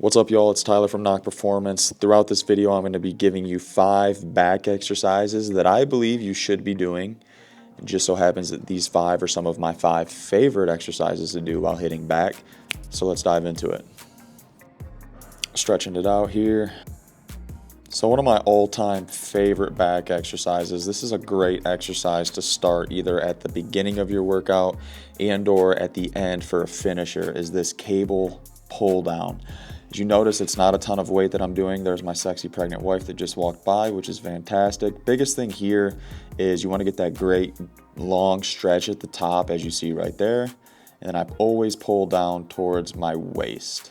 What's up, y'all? It's Tyler from Knock Performance. Throughout this video, I'm going to be giving you 5 back exercises that I believe you should be doing. It just so happens that these 5 are some of my 5 favorite exercises to do while hitting back. So let's dive into it. Stretching it out here. So one of my all-time favorite back exercises, this is a great exercise to start either at the beginning of your workout and or at the end for a finisher, is this cable pull down. As you notice, it's not a ton of weight that I'm doing. There's my sexy pregnant wife that just walked by, which is fantastic. Biggest thing here is you want to get that great long stretch at the top, as you see right there. And then I always pull down towards my waist.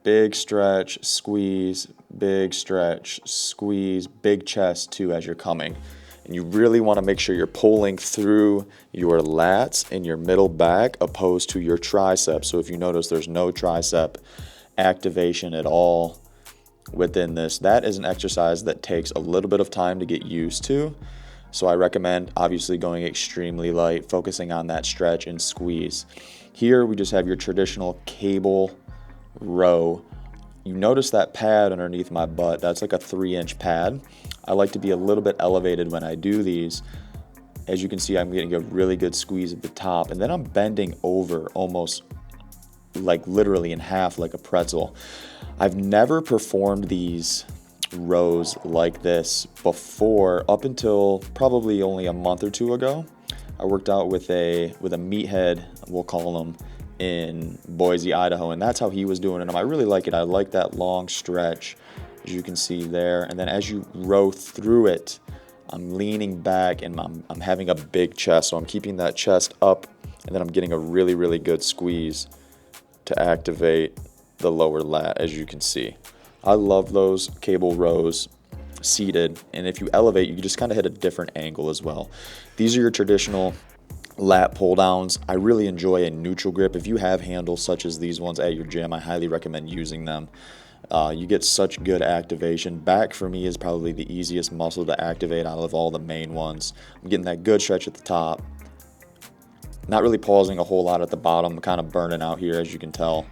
Big stretch, squeeze, big stretch, squeeze, big chest too as you're coming. And you really want to make sure you're pulling through your lats and your middle back opposed to your triceps. So if you notice, there's no tricep activation at all within this. That is an exercise that takes a little bit of time to get used to. So I recommend obviously going extremely light, focusing on that stretch and squeeze. Here we just have your traditional cable row. You notice that pad underneath my butt, that's like a 3-inch pad. I like to be a little bit elevated when I do these. As you can see, I'm getting a really good squeeze at the top, and then I'm bending over almost like literally in half like a pretzel. I've never performed these rows like this before up until probably only a month or two ago. I worked out with a meathead, we'll call him, in Boise, Idaho, and that's how he was doing it. And I really like it. I like that long stretch, as you can see there. And then as you row through it, I'm leaning back and I'm having a big chest. So I'm keeping that chest up, and then I'm getting a really, really good squeeze to activate the lower lat, as you can see. I love those cable rows seated. And if you elevate, you can just kind of hit a different angle as well. These are your traditional lat pull downs. I really enjoy a neutral grip. If you have handles such as these ones at your gym, I highly recommend using them. You get such good activation. Back for me is probably the easiest muscle to activate out of all the main ones. I'm getting that good stretch at the top. Not really pausing a whole lot at the bottom. I'm kind of burning out here, as you can tell.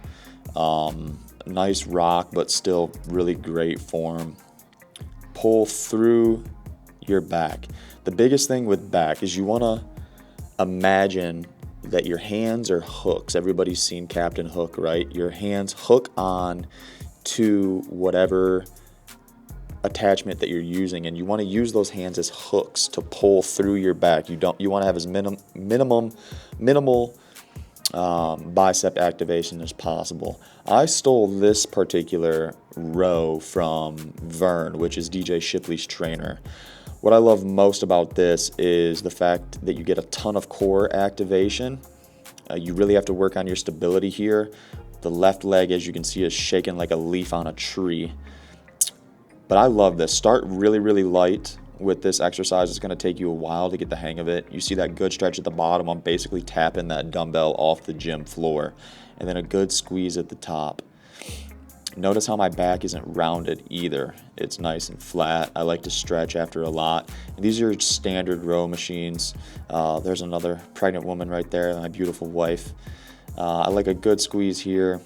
Nice rock, but still really great form. Pull through your back. The biggest thing with back is you want to imagine that your hands are hooks. Everybody's seen Captain Hook, right? Your hands hook on to whatever attachment that you're using, and you want to use those hands as hooks to pull through your back. You want to have as minimal bicep activation as possible. I stole this particular row from Vern, which is DJ Shipley's trainer. What I love most about this is the fact that you get a ton of core activation. You really have to work on your stability here. The left leg, as you can see, is shaking like a leaf on a tree. But I love this. Start really, really light with this exercise. It's going to take you a while to get the hang of it. You see that good stretch at the bottom. I'm basically tapping that dumbbell off the gym floor. And then a good squeeze at the top. Notice how my back isn't rounded either. It's nice and flat. I like to stretch after a lot. And these are standard row machines. There's another pregnant woman right there, my beautiful wife. I like a good squeeze here.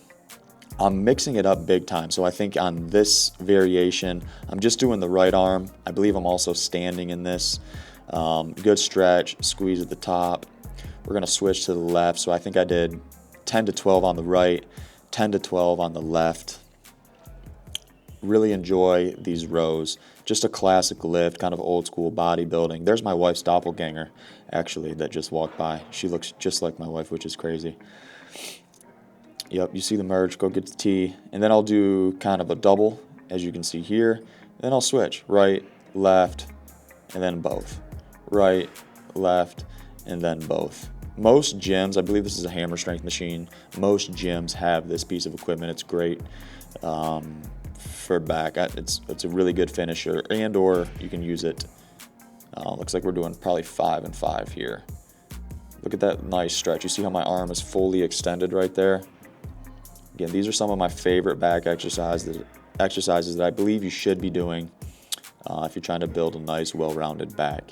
I'm mixing it up big time. So I think on this variation, I'm just doing the right arm. I believe I'm also standing in this. Good stretch, squeeze at the top. We're gonna switch to the left. So I think I did 10 to 12 on the right, 10 to 12 on the left. Really enjoy these rows. Just a classic lift, kind of old school bodybuilding. There's my wife's doppelganger, actually, that just walked by. She looks just like my wife, which is crazy. Yep, you see the merge, go get the T. And then I'll do kind of a double, as you can see here. Then I'll switch, right, left, and then both. Right, left, and then both. Most gyms, I believe this is a hammer strength machine, most gyms have this piece of equipment. It's great. For back, it's a really good finisher, and or you can use it. Looks like we're doing probably 5 and 5 here. Look at that nice stretch. You see how my arm is fully extended right there? Again, these are some of my favorite back exercises that I believe you should be doing if you're trying to build a nice, well-rounded back.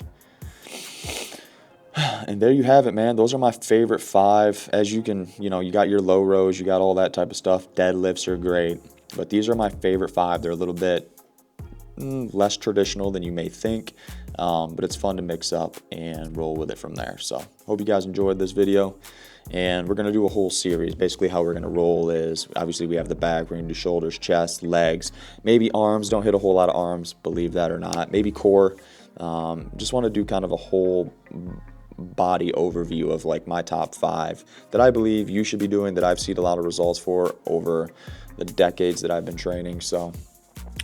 And there you have it, man. Those are my favorite 5. As you can, you got your low rows, you got all that type of stuff. Deadlifts are great, but these are my favorite 5. They're a little bit less traditional than you may think, but it's fun to mix up and roll with it from there. So hope you guys enjoyed this video, and we're going to do a whole series. Basically how we're going to roll is, obviously we have the back, we're going to do shoulders, chest, legs, maybe arms. Don't hit a whole lot of arms, believe that or not. Maybe core. Just want to do kind of a whole body overview of like my top 5 that I believe you should be doing, that I've seen a lot of results for over the decades that I've been training. So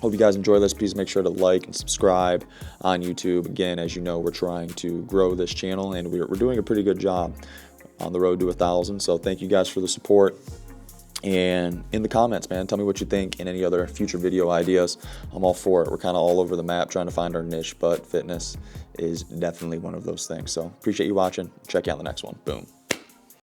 hope you guys enjoy this. Please make sure to like and subscribe on YouTube. Again, as you know, we're trying to grow this channel, and we're doing a pretty good job on the road to 1,000. So thank you guys for the support. And in the comments, man, tell me what you think and any other future video ideas. I'm all for it. We're kind of all over the map trying to find our niche, but fitness is definitely one of those things. So appreciate you watching. Check you out in the next one. Boom.